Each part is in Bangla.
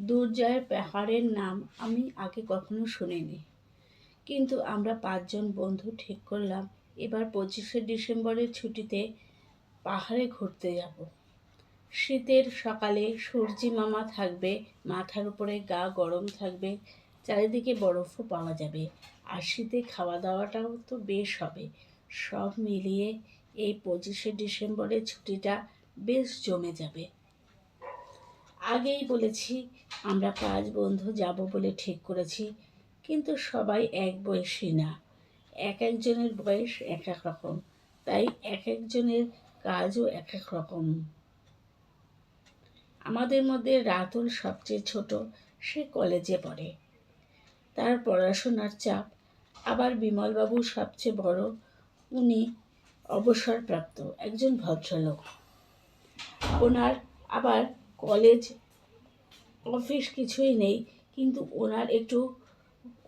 দুর্জয় পাহাড়ের নাম আমি আগে কখনো শুনিনি, কিন্তু আমরা 5 জন বন্ধু ঠিক করলাম এবার 25শে ডিসেম্বরের ছুটিতে পাহাড়ে ঘুরতে যাব। শীতের সকালে সূর্যি মামা থাকবে, মাথার উপরে গা গরম থাকবে, চারিদিকে বরফও পাওয়া যাবে, আর শীতে খাওয়া দাওয়াটাও তো বেশ হবে। সব মিলিয়ে এই 25শে ডিসেম্বরের ছুটিটা বেশ জমে যাবে। আগেই বলেছি আমরা 5 বন্ধু যাব বলে ঠিক করেছি, কিন্তু সবাই এক বয়সী না, এক একজনের বয়স এক এক রকম, তাই এক একজনের কাজও এক এক রকম। আমাদের মধ্যে রাতুল সবচেয়ে ছোট, সে কলেজে পড়ে, তার পড়াশোনার চাপ। আবার বিমলবাবু সবচেয়ে বড়, উনি অবসরপ্রাপ্ত একজন ভদ্রলোক। ওনার আবার কলেজ অফিস কিছুই নেই, কিন্তু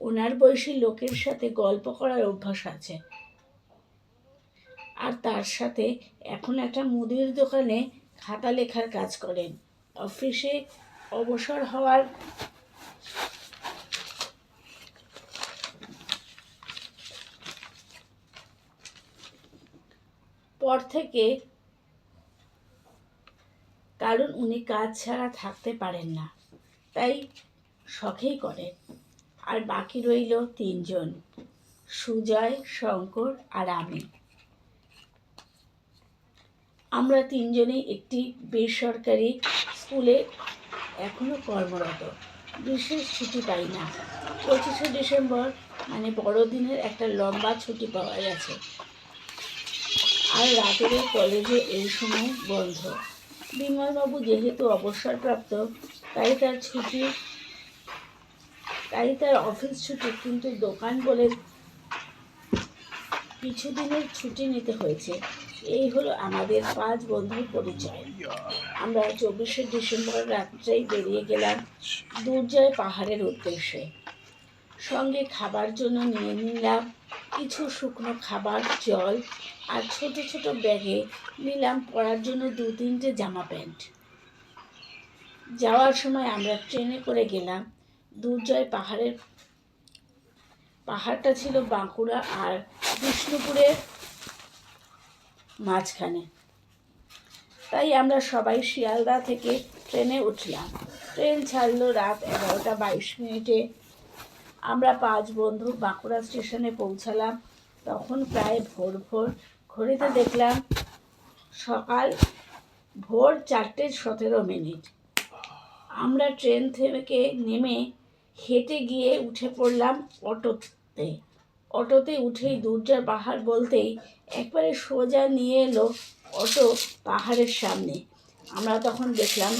ওনার বয়সী লোকের সাথে গল্প করার অভ্যাস আছে। আর তার সাথে এখন একটা মুদির দোকানে খাতা লেখার কাজ করেন। অফিসে অবসর হওয়ার পর থেকে, কারণ উনি কাজ ছাড়া থাকতে পারেন না, তাই শখেই করেন। আর বাকি রইল 3 জন, সুজয়, শঙ্কর আর আমি। আমরা 3জনেই একটি বেসরকারি স্কুলে এখনো কর্মরত। বিশেষ ছুটি পাই না। 25শে ডিসেম্বর মানে বড়দিনের একটা লম্বা ছুটি পাওয়া গেছে, আর রাতের কলেজে এই সময় বন্ধ। বিমলবাবু যেহেতু অবসরপ্রাপ্ত, তাই তার অফিস ছুটি, কিন্তু দোকান বলে কিছুদিনের ছুটি নিতে হয়েছে। এই হলো আমাদের 5 বন্ধুর পরিচয়। আমরা 24শে ডিসেম্বর রাত্রেই বেরিয়ে গেলাম দুর্জয় পাহাড়ের উদ্দেশ্যে। সঙ্গে খাবার জন্য নিয়ে নিলাম কিছু শুকনো খাবার, জল, আর ছোট ছোট ব্যাগে নিলাম পরার জন্য 2-3টে জামা প্যান্ট। যাওয়ার সময় আমরা ট্রেনে করে গেলাম। দুর্জয় পাহাড়টা ছিল বাঁকুড়া আর বিষ্ণুপুরের মাঝখানে, তাই আমরা সবাই শিয়ালদা থেকে ট্রেনে উঠলাম। ট্রেন ছাড়লো রাত 11টা 22 মিনিটে। আমরা 5 বন্ধু বাঁকুড়া স্টেশনে পৌঁছালাম তখন প্রায় ভোর। ঘড়িতে দেখলাম সকাল ভোর 4:17। আমরা ট্রেন থেকে নেমে হেঁটে গিয়ে উঠে পড়লাম অটোতে উঠেই দুর্জয় পাহাড় বলতেই একবারে সোজা নিয়ে এলো অটো পাহাড়ের সামনে। আমরা তখন দেখলাম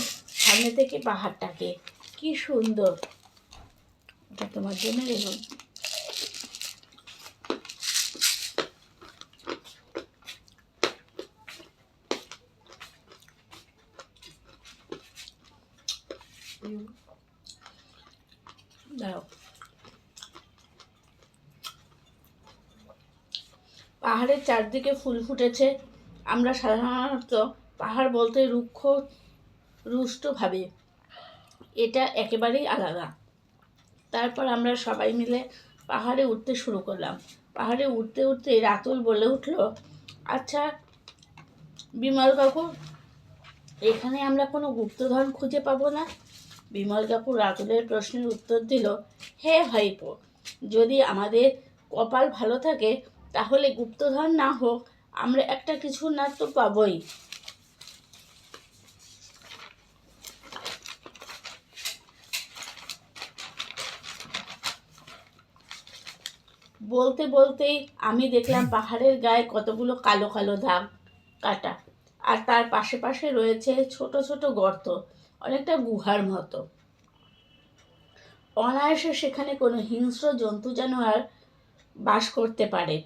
সামনে থেকে পাহাড়টাকে, কি সুন্দর। এটা তোমার জন্য এলো। দাও। পাহাড়ের চারদিকে ফুল ফুটেছে। আমরা সাধারণত পাহাড় বলতে রুষ্ট ভাবে, এটা একেবারেই আলাদা। তারপর আমরা সবাই মিলে পাহাড়ে উঠতে শুরু করলাম। পাহাড়ে উঠতে উঠতে রাতুল বলে উঠল, আচ্ছা বিমল কাকু, এখানে আমরা কোনো গুপ্তধন খুঁজে পাবো না? বিমল কাকু রাতুলের প্রশ্নের উত্তর দিল, হ্যাঁ ভাইপো, যদি আমাদের কপাল ভালো থাকে তাহলে গুপ্তধন না হোক আমরা একটা কিছু না তো পাবই। বলতে বলতেই আমি দেখলাম পাহাড়ের গায়ে কতগুলো কালো কালো দাগ কাটা, আর তার পাশে পাশে রয়েছে ছোট ছোট গর্ত, অনেকটা গুহার মতো। অনায়াসে সেখানে কোনো হিংস্র জন্তু জানোয়ার বাস করতে পারে।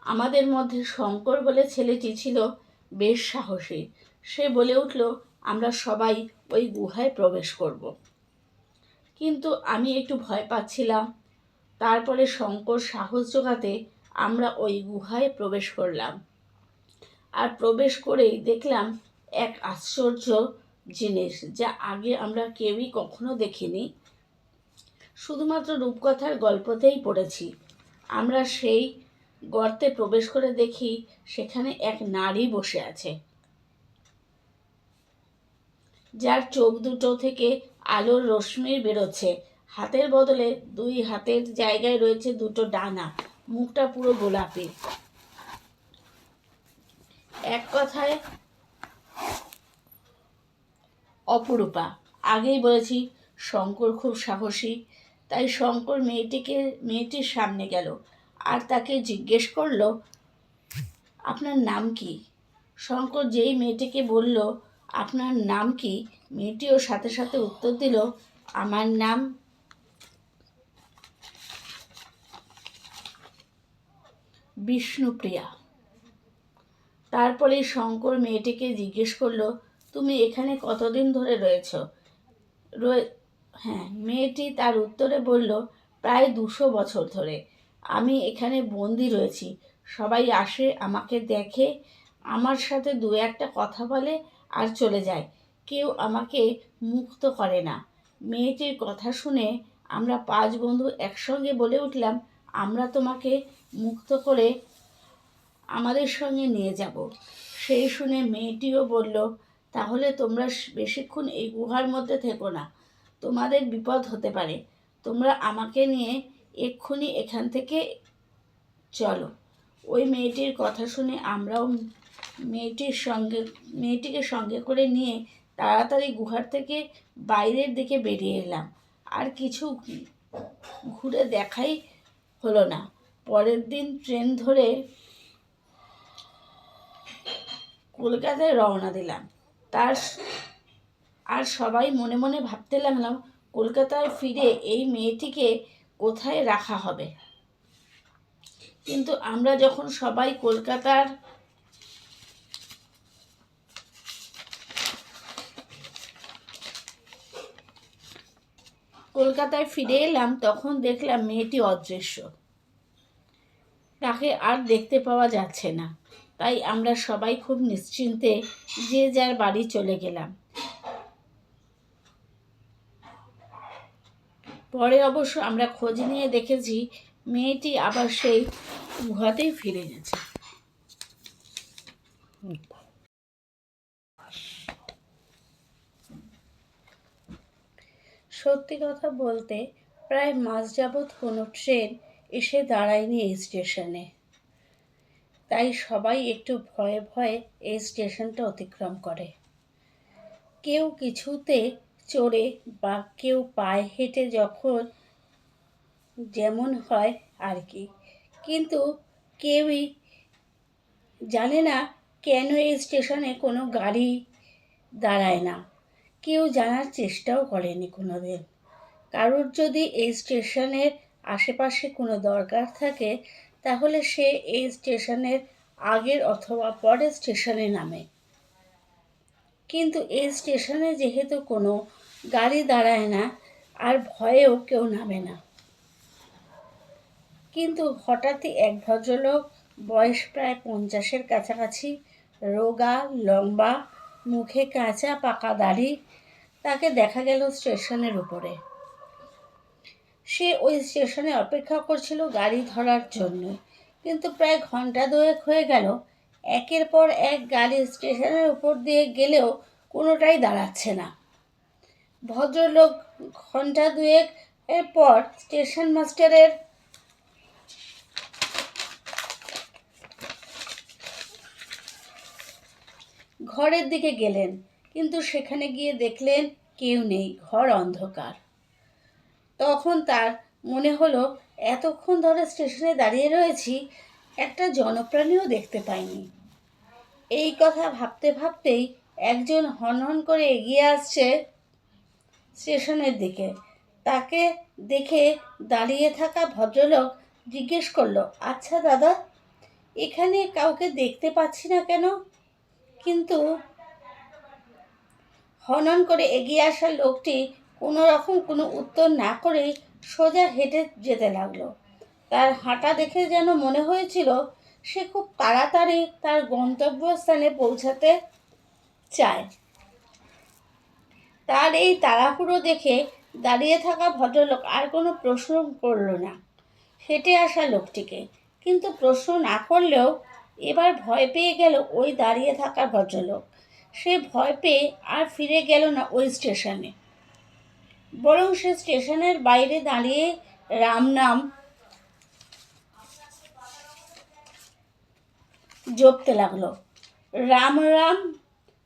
আমাদের মধ্যে শঙ্কর বলে ছেলেটি ছিল বেশ সাহসী। সে বলে উঠল, আমরা সবাই ওই গুহায় প্রবেশ করব। কিন্তু আমি একটু ভয় পাচ্ছিলাম। তারপরে শঙ্কর সাহস জোগাতে আমরা ওই গুহায় প্রবেশ করলাম। আর প্রবেশ করেই দেখলাম এক আশ্চর্য জিনিস, যা আগে আমরা কেউই কখনো দেখিনি। শুধুমাত্র রূপকথার গল্পতেই পড়েছি। আমরা সেই গর্তে প্রবেশ করে দেখি সেখানে এক নারী বসে আছে, যার চোখ দুটো থেকে আলোর রশ্মি বেরোচ্ছে। হাতের বদলে দুই হাতের জায়গায় রয়েছে দুটো ডানা। মুখটা পুরো গোলাপি। এক কথায় অপরূপা। আগেই বলেছি শঙ্কর খুব সাহসী। তাই শঙ্কর মেয়েটির সামনে গেল আর তাকে জিজ্ঞেস করলো, আপনার নাম কি? শঙ্কর যেই মেয়েটিকে বলল, আপনার নাম কি, মেয়েটিও সাথে সাথে উত্তর দিল, আমার নাম বিষ্ণুপ্রিয়া। তারপরে শঙ্কর মেয়েটিকে জিজ্ঞেস করলো, তুমি এখানে কতদিন ধরে রয়েছ? হ্যাঁ, মেয়েটি তার উত্তরে বলল, প্রায় 200 বছর ধরে আমি এখানে বন্দি রয়েছি। সবাই আসে, আমাকে দেখে, আমার সাথে দু একটা কথা বলে আর চলে যায়। কেউ আমাকে মুক্ত করে না। মেয়েটির কথা শুনে আমরা 5 বন্ধু একসঙ্গে বলে উঠলাম, আমরা তোমাকে মুক্ত করে আমাদের সঙ্গে নিয়ে যাব। সেই শুনে মেয়েটিও বলল, তাহলে তোমরা বেশিক্ষণ এই গুহার মধ্যে থেকো না, তোমাদের বিপদ হতে পারে। তোমরা আমাকে নিয়ে এক্ষুনি এখান থেকে চলো। ওই মেয়েটির কথা শুনে আমরাও মেয়েটিকে সঙ্গে করে নিয়ে তাড়াতাড়ি গুহার থেকে বাইরের দিকে বেরিয়ে এলাম। আর কিছু ঘুরে দেখাই হলো না। পরের দিন ট্রেন ধরে কলকাতায় রওনা দিলাম। আর সবাই মনে মনে ভাবতে লাগলাম, কলকাতায় ফিরে এই মেয়েটিকে কোথায় রাখা হবে। কিন্তু আমরা যখন সবাই কলকাতায় ফিরে এলাম, তখন দেখলাম মেয়েটি অদৃশ্য। তাকে আর দেখতে পাওয়া যাচ্ছে না। তাই আমরা সবাই খুব নিশ্চিন্তে যে যার বাড়ি চলে গেলাম। পরে অবশ্য আমরা খোঁজ নিয়ে দেখেছি মেয়েটি আবার সেই গুহাতেই ফিরে গেছে। সত্যি কথা বলতে প্রায় মাস যাবৎ কোনো ট্রেন এসে দাঁড়ায়নি এই স্টেশনে। তাই সবাই একটু ভয়ে ভয়ে এই স্টেশনটা অতিক্রম করে। কেউ কিছুতে চড়ে বা কেউ পায়ে হেঁটে যখন যেমন হয় আর কি। কিন্তু কেউই জানে না কেন এই স্টেশনে কোনো গাড়ি দাঁড়ায় না। কেউ জানার চেষ্টাও করেনি কোনোদিন। কারোর যদি এই স্টেশনের আশেপাশে কোনো দরকার থাকে, তাহলে সে এই স্টেশনের আগের অথবা পরের স্টেশনে নামে। কিন্তু এই স্টেশনে যেহেতু কোনো গাড়ি দাঁড়ায় না, আর ভয়েও কেউ নামে না। কিন্তু হঠাৎই এক ভদ্রলোক, বয়স প্রায় 50-এর কাছাকাছি, রোগা, লম্বা, মুখে কাঁচা পাকা দাড়ি, তাকে দেখা গেল স্টেশনের উপরে। সে ওই স্টেশনে অপেক্ষা করছিল গাড়ি ধরার জন্য। কিন্তু প্রায় ঘন্টা 2 হয়ে গেল, একের পর এক গাড়ি স্টেশনের উপর দিয়ে গেলেও কোনোটাই দাঁড়াচ্ছে না। ভদ্রলোক ঘন্টা 2 এর পর স্টেশন মাস্টারের ঘরের দিকে গেলেন, কিন্তু সেখানে গিয়ে দেখলেন কেউ নেই, ঘর অন্ধকার। তখন তার মনে হলো, এতক্ষণ ধরে স্টেশনে দাঁড়িয়ে রয়েছি, একটা জনপ্রাণীও দেখতে পাইনি। এই কথা ভাবতে ভাবতেই একজন হনহন করে এগিয়ে আসছে স্টেশনের দিকে। তাকে দেখে দাঁড়িয়ে থাকা ভদ্রলোক জিজ্ঞেস করলো, আচ্ছা দাদা, এখানে কাউকে দেখতে পাচ্ছি না কেন? কিন্তু হনন করে এগিয়ে আসা লোকটি কোনো রকম কোনো উত্তর না করে সোজা হেঁটে যেতে লাগলো। তার হাঁটা দেখে যেন মনে হয়েছিল সে খুব তাড়াতাড়ি তার গন্তব্যস্থানে পৌঁছাতে চায়। তার এই তাড়াহুড়ো দেখে দাঁড়িয়ে থাকা ভদ্রলোক আর কোনো প্রশ্ন করল না হেঁটে আসা লোকটিকে। কিন্তু প্রশ্ন না করলেও এবার ভয় পেয়ে গেল ওই দাঁড়িয়ে থাকা ভদ্রলোক। সে ভয় পেয়ে আর ফিরে গেল না ওই স্টেশনে, বরং সে স্টেশনের বাইরে দাঁড়িয়ে রাম নাম জপতে লাগলো। রাম রাম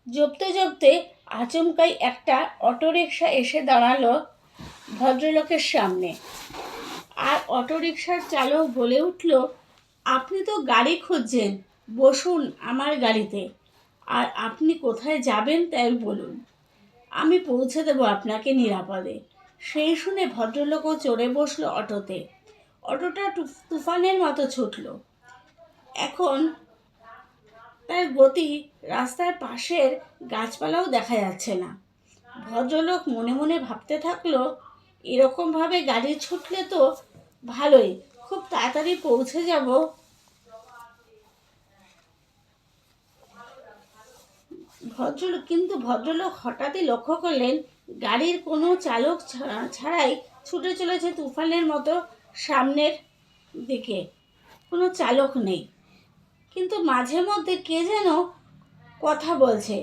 জপতে জপতে আচমকাই একটা অটোরিকশা এসে দাঁড়ালো ভদ্রলোকের সামনে। আর অটোরিকশার চালক বলে উঠল, আপনি তো গাড়ি খুঁজছেন, বসুন আমার গাড়িতে। আর আপনি কোথায় যাবেন তাই বলুন, আমি পৌঁছে দেবো আপনাকে নিরাপদে। সেই শুনে ভদ্রলোকও চড়ে বসলো অটোতে। অটোটা তুফানের মতো ছুটল। এখন তার গতি রাস্তার পাশের গাছপালাও দেখা যাচ্ছে না। ভদ্রলোক মনে মনে ভাবতে থাকলো, এরকমভাবে গাড়ি ছুটলে তো ভালোই, খুব তাড়াতাড়ি পৌঁছে যাব। ভদ্রলোক হঠাৎই লক্ষ্য করলেন গাড়ির কোনো চালক ছাড়াই ছুটে চলেছে তুফানের মতো সামনের দিকে। কোনো চালক নেই, কিন্তু মাঝে মধ্যে কে যেন কথা বলছে।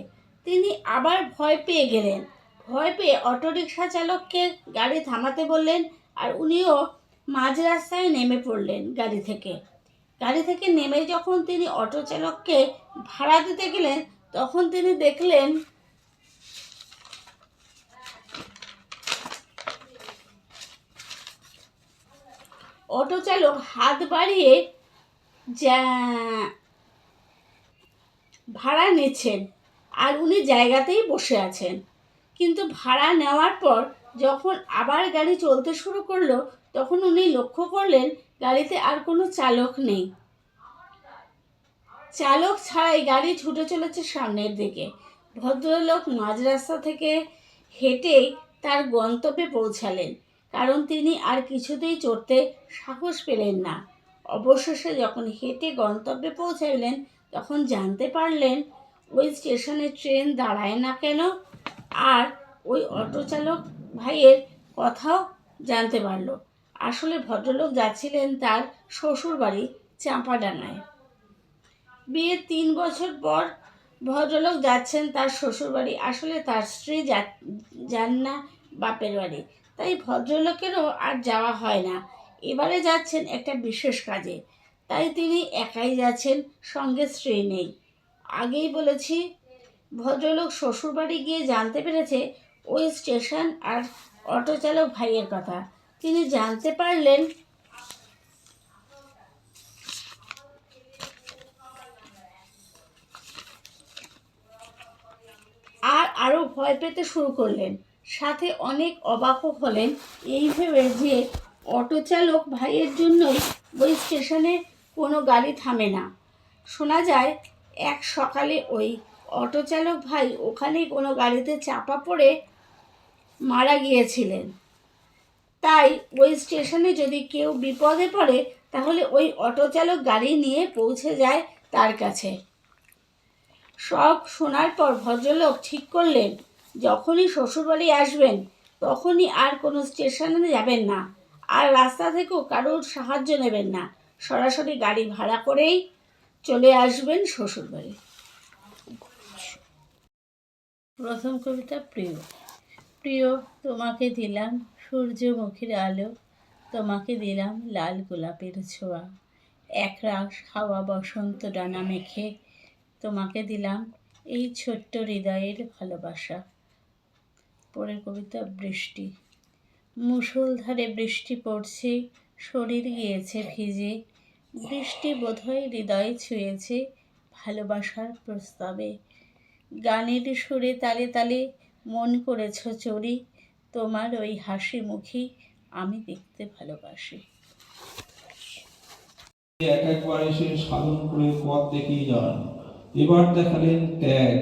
তিনি আবার ভয় পেয়ে গেলেন। ভয় পেয়ে অটোরিকশা চালককে গাড়ি থামাতে বললেন, আর উনিও মাঝ রাস্তায় নেমে পড়লেন গাড়ি থেকে নেমে যখন তিনি অটো চালককে ভাড়া দিতে গেলেন, তখন তিনি দেখলেন অটো চালক হাত বাড়িয়ে ভাড়া নিচ্ছেন, আর উনি জায়গাতেই বসে আছেন। কিন্তু ভাড়া নেওয়ার পর যখন আবার গাড়ি চলতে শুরু করলো, তখন উনি লক্ষ্য করলেন গাড়িতে আর কোনো চালক নেই। চালক ছাড়াই গাড়ি ছুটে চলেছে সামনের দিকে। ভদ্রলোক মাঝ রাস্তা থেকে হেঁটেই তার গন্তব্যে পৌঁছালেন, কারণ তিনি আর কিছুতেই চড়তে সাহস পেলেন না। অবশেষে যখন হেঁটে গন্তব্যে পৌঁছালেন, তখন জানতে পারলেন ওই স্টেশনে ট্রেন দাঁড়ায় না কেন। আর ওই অটো চালক ভাইয়ের কথাও জানতে পারলো। আসলে ভদ্রলোক যাচ্ছিলেন তার শ্বশুর বাড়ি চাঁপাডাঙ্গায়। বিয়ের 3 বছর পর ভদ্রলোক যাচ্ছেন তার শ্বশুরবাড়ি। আসলে তার স্ত্রী যান না বাপের বাড়ি, তাই ভদ্রলোকেরও আর যাওয়া হয় না। এবারে যাচ্ছেন একটা বিশেষ কাজে, তাই তিনি একাই যাচ্ছেন, সঙ্গে স্ত্রী নেই। আগেই বলেছি, ভদ্রলোক শ্বশুরবাড়ি গিয়ে জানতে পেরেছে ওই স্টেশন আর অটো চালক ভাইয়ের কথা। তিনি জানতে পারলেন আর আরও ভয় পেতে শুরু করলেন। সাথে অনেক অবাকও হলেন এই ভেবে যে অটো চালক ভাইয়ের জন্যই ওই স্টেশনে কোনো গাড়ি থামে না। শোনা যায় এক সকালে ওই অটো চালক ভাই ওখানেই কোনো গাড়িতে চাপা পড়ে মারা গিয়েছিলেন। তাই ওই স্টেশনে যদি কেউ বিপদে পড়ে, তাহলে ওই অটো চালক গাড়ি নিয়ে পৌঁছে যায় তার কাছে। সব শোনার পর ভদ্রলোক ঠিক করলেন, যখনই শ্বশুরবাড়ি আসবেন তখনই আর কোনো স্টেশনে যাবেন না, আর রাস্তা থেকেও কারোর সাহায্য নেবেন না। সরাসরি গাড়ি ভাড়া করেই চলে আসবেন শ্বশুরবাড়ি। প্রথম কবিতা প্রিয়। প্রিয়, তোমাকে দিলাম সূর্যমুখীর আলো, তোমাকে দিলাম লাল গোলাপের ছোঁয়া, একরাশ হাওয়া বসন্ত ডানা মেখে তোমাকে দিলাম এই ছোট্ট হৃদয়ের ভালোবাসা। পরের কবিতা বৃষ্টি। মুষলধারে বৃষ্টি পড়ছে, শরীর গিয়েছে ভিজে, বৃষ্টি বোধহয় হৃদয়ে ছুঁয়েছে ভালোবাসার প্রস্তাবে। গানের সুরে তালে তালে মন করেছ চুরি, তোমার ওই হাসি মুখী আমি দেখতে ভালোবাসি। এক একবার এসে সাধন করে পথ দেখিয়ে যান, এবার দেখালেন ত্যাগ।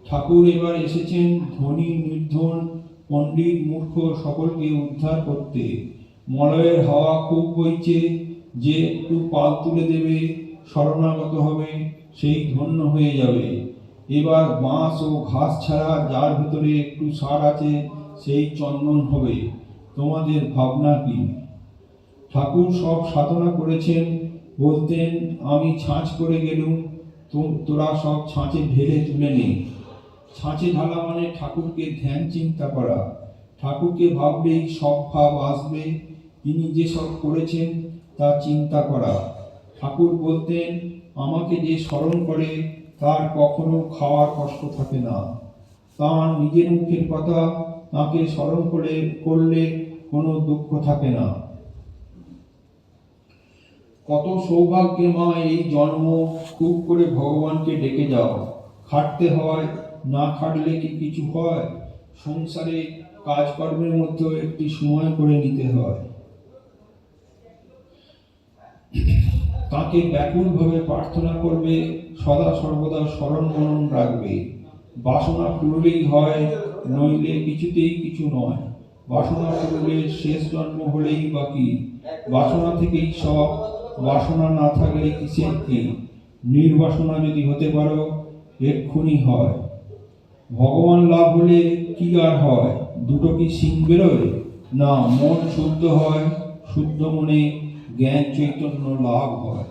ঠাকুর এবার এসেছেন ধনী নির্ধন পণ্ডিত মূর্খ সকলকে উদ্ধার করতে। মলয়ের হাওয়া খুব বইছে, যে একটু পাল তুলে দেবে, শরণাগত হবে, সেই ধন্য হয়ে যাবে। এবার বাঁশ ও ঘাস ছাড়া যার ভিতরে একটু সার আছে সেই চন্দন হবে। তোমাদের ভাবনা কি? ঠাকুর সব সাধনা করেছেন, বলতেন আমি ছাঁচ করে গেলুম, তোরা সব ছাঁচে ঢেলে তুলে নে। ছাঁচে ঢালা মানে ঠাকুরকে ধ্যান চিন্তা করা। ঠাকুরকে ভাবলেই সব ভাব আসবে। তিনি যে সব করেছেন তা চিন্তা করা। ঠাকুর বলতেন আমাকে যে স্মরণ করে তার কখনো খাওয়ার কষ্ট থাকে না। তার নিজের মুখের কথা তাকে স্মরণ করলে কোনো দুঃখ থাকে না। কত সৌভাগ্যে মা এই জন্ম, খুব করে ভগবানকে ডেকে যাও। খাটতে হয়, না খাটলে কি কিছু হয়? সংসারে কাজকর্মের মধ্যেও একটি সময় করে নিতে হয়। তাকে ব্যাকুলভাবে প্রার্থনা করবে, সদা সর্বদা স্মরণ মনন রাখবে। বাসনা পুরলেই হয়, নইলে কিছুতেই কিছু নয়। বাসনা পুরলে শেষ জন্ম হলেই বাকি। বাসনা থেকেই সব, বাসনা না থাকলে কিসের কি? নির্বাসনা যদি হতে পারো এক্ষুনি হয়। ভগবান লাভ হলে কি আর হয়? দুটো কি সিং বেরোয়? না, মন শুদ্ধ হয়, শুদ্ধ মনে জ্ঞান চৈতন্য লাভ হয়।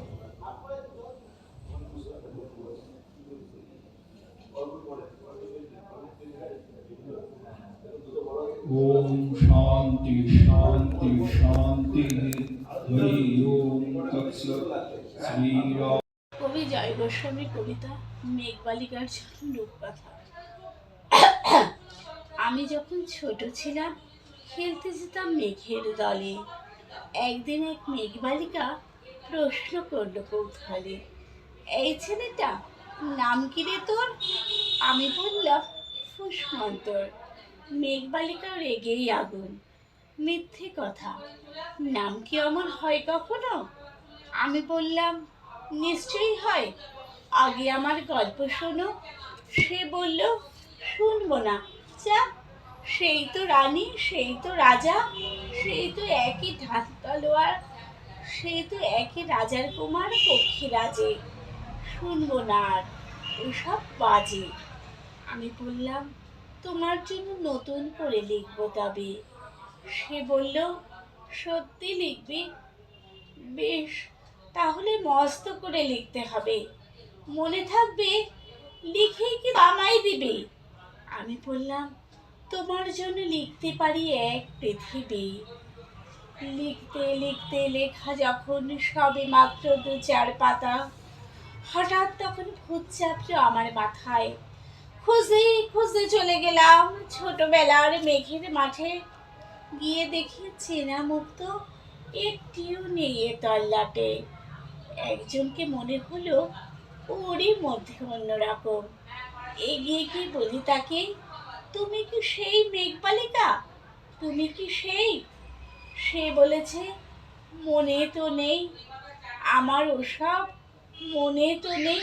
ওম শান্তি শান্তি শান্তি। হরি ওম তৎসৎ। শ্রীরাম। কবি জয় গোস্বামীর কবিতা মেঘবালিকার জন্য রূপকথা। আমি যখন ছোট ছিলাম খেলতে যেতাম মেঘের দলে। একদিন এক মেঘবালিকা প্রশ্ন করলো কৌতূহলে, এই ছেলেটা নাম কি রে তোর? আমি বললাম ফুসমন্তর। মেঘবালিকা রেগেই আগুন, মিথ্যে কথা, নাম কি অমর হয় কখনো? আমি বললাম নিশ্চয়ই হয়, আগে আমার গল্প শোনো। সে বলল শুনবো না, যা, সেই তো রানী, সেই তো রাজা, সেই তো একই ঢাক তলোয়ার, সেই তো একই রাজার কুমার পক্ষীরাজে, শুনবো না আর ওসব বাজে। আমি বললাম তোমার জন্য নতুন করে লিখবো তবে। সে বলল সত্যি লিখবি? বেশ, তাহলে মস্ত করে লিখতে হবে, মনে থাকবে, লিখে কি আমায় দিবে? আমি বললাম তোমার জন্য লিখতে পারি এক পৃথিবী। লিখতে লিখতে লেখা যখন সবে মাত্র 2-4 পাতা, হঠাৎ তখন ভূত চাপলো আমার মাথায়। খুঁজে খুঁজে চলে গেলাম ছোটবেলার মেঘের মাঠে। গিয়ে দেখি চেনা মুখ তো একটিও নেই এ তল্লাটে। একজনকে মনে হলো ওরই মধ্যে অন্যরকম। এগিয়ে গিয়ে বলি তাকে, তুমি কি সেই মেঘবালিকা? তুমি কি সেই? সে বলেছে মনে তো নেই, আমার ওসব মনে তো নেই।